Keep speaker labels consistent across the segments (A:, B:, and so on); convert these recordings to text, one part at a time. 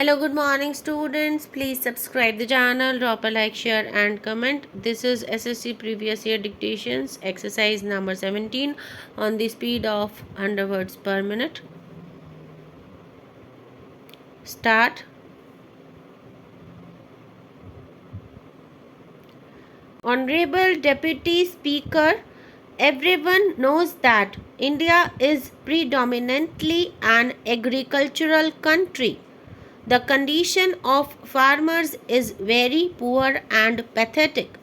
A: Hello, good morning students. Please subscribe the channel, drop a like, share and comment. This is SSC previous year dictations exercise number 17 on the speed of 100 words per minute. Start. Honorable Deputy Speaker, everyone knows that India is predominantly an agricultural country. The condition of farmers is very poor and pathetic.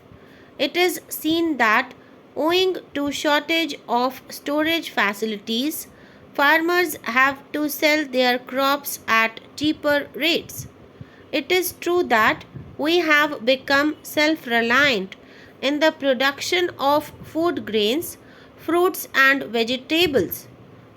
A: It is seen that owing to shortage of storage facilities, farmers have to sell their crops at cheaper rates. It is true that we have become self-reliant in the production of food grains, fruits and vegetables.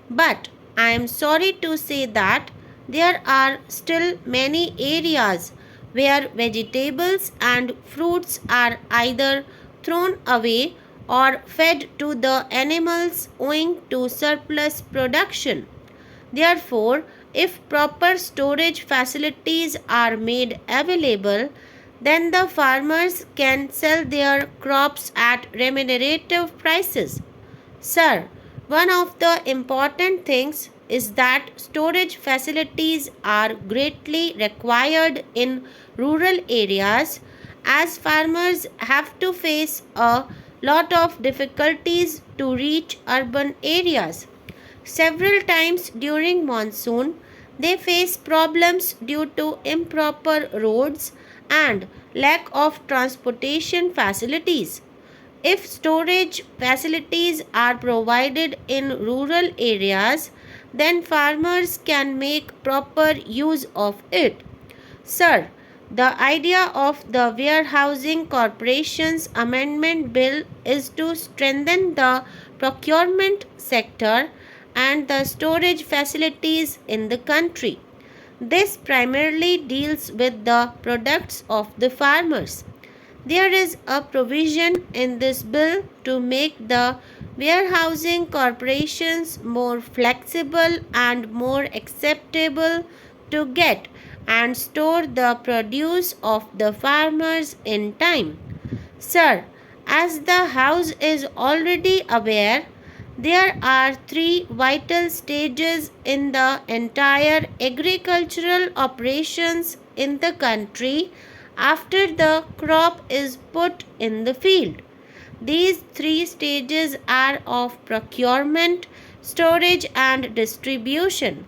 A: But I am sorry to say that there are still many areas where vegetables and fruits are either thrown away or fed to the animals owing to surplus production. Therefore, if proper storage facilities are made available, then the farmers can sell their crops at remunerative prices. Sir, one of the important things is that storage facilities are greatly required in rural areas as farmers have to face a lot of difficulties to reach urban areas. Several times during monsoon, they face problems due to improper roads and lack of transportation facilities. If storage facilities are provided in rural areas, then farmers can make proper use of it. Sir, the idea of the Warehousing Corporation's Amendment Bill is to strengthen the procurement sector and the storage facilities in the country. This primarily deals with the products of the farmers. There is a provision in this bill to make the warehousing corporations more flexible and more acceptable to get and store the produce of the farmers in time. Sir, as the House is already aware, there are three vital stages in the entire agricultural operations in the country after the crop is put in the field. These three stages are of procurement, storage, and distribution.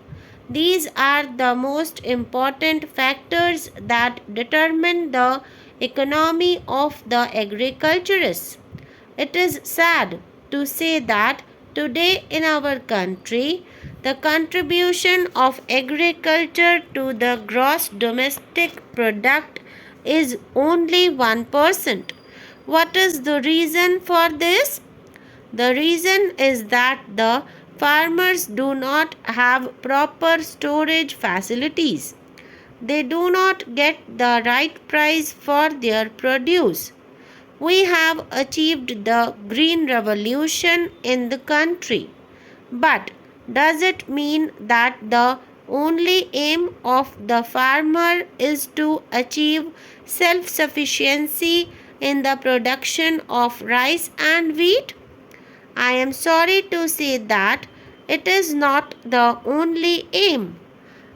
A: These are the most important factors that determine the economy of the agriculturists. It is sad to say that today in our country, the contribution of agriculture to the gross domestic product is only 1%. What is the reason for this? The reason is that the farmers do not have proper storage facilities. They do not get the right price for their produce. We have achieved the green revolution in the country. But does it mean that the only aim of the farmer is to achieve self sufficiency in the production of rice and wheat? I am sorry to say that it is not the only aim.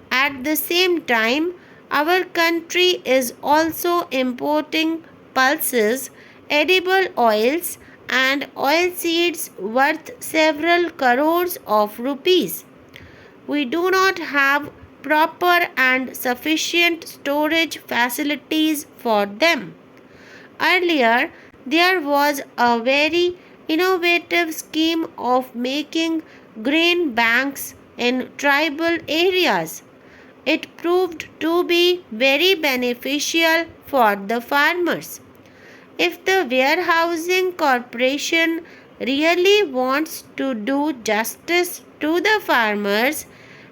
A: At the same time, our country is also importing pulses, edible oils, and oilseeds worth several crores of rupees. We do not have proper and sufficient storage facilities for them. Earlier, there was a very innovative scheme of making grain banks in tribal areas. It proved to be very beneficial for the farmers. If the warehousing corporation really wants to do justice to the farmers,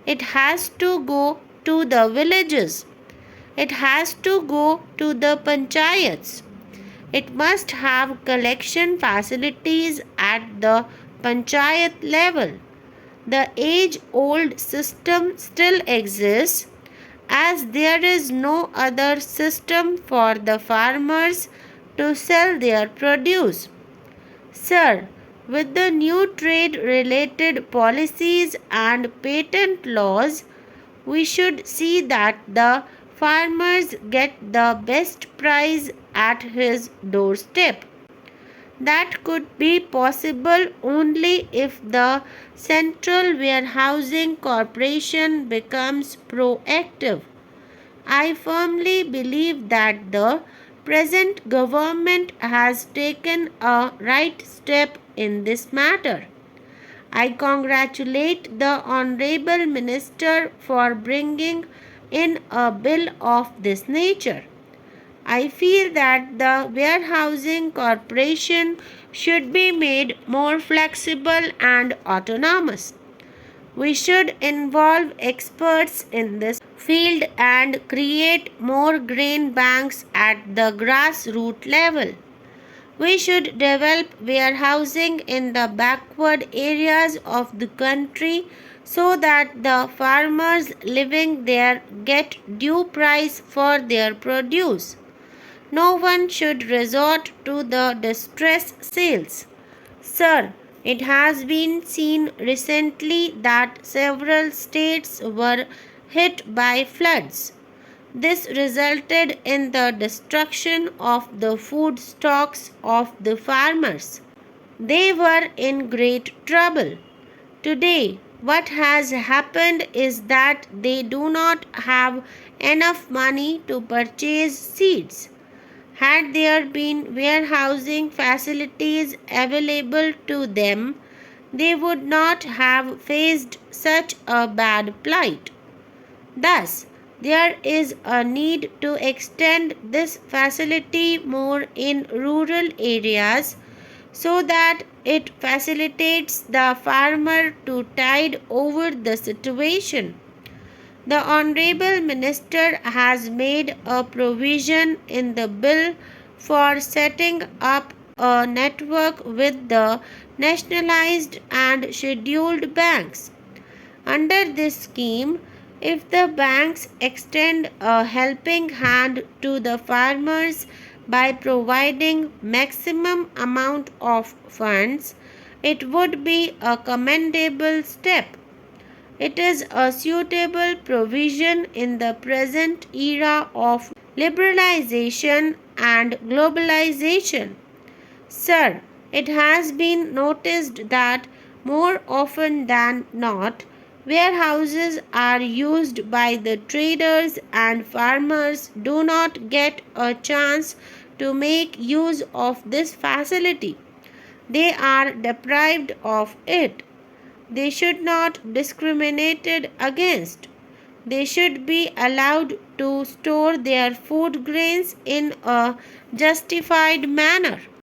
A: it has to go to the villages. It has to go to the panchayats. It must have collection facilities at the panchayat level. The age old system still exists as there is no other system for the farmers to sell their produce. Sir, with the new trade related policies and patent laws, we should see that the farmers get the best price at his doorstep. That could be possible only if the Central Warehousing Corporation becomes proactive. I firmly believe that the present government has taken a right step in this matter. I congratulate the Honorable Minister for bringing in a bill of this nature. I feel that the warehousing corporation should be made more flexible and autonomous. We should involve experts in this field and create more grain banks at the grassroots level. We should develop warehousing in the backward areas of the country so that the farmers living there get due price for their produce. No one should resort to the distress sales. Sir, it has been seen recently that several states were hit by floods. This resulted in the destruction of the food stocks of the farmers. They were in great trouble. Today, what has happened is that they do not have enough money to purchase seeds. Had there been warehousing facilities available to them, they would not have faced such a bad plight. Thus, there is a need to extend this facility more in rural areas so that it facilitates the farmer to tide over the situation. The Honorable Minister has made a provision in the bill for setting up a network with the nationalized and scheduled banks. Under this scheme, if the banks extend a helping hand to the farmers by providing maximum amount of funds, it would be a commendable step. It is a suitable provision in the present era of liberalization and globalization. Sir, it has been noticed that more often than not, warehouses are used by the traders and farmers do not get a chance to make use of this facility. They are deprived of it. They should not be discriminated against. They should be allowed to store their food grains in a justified manner.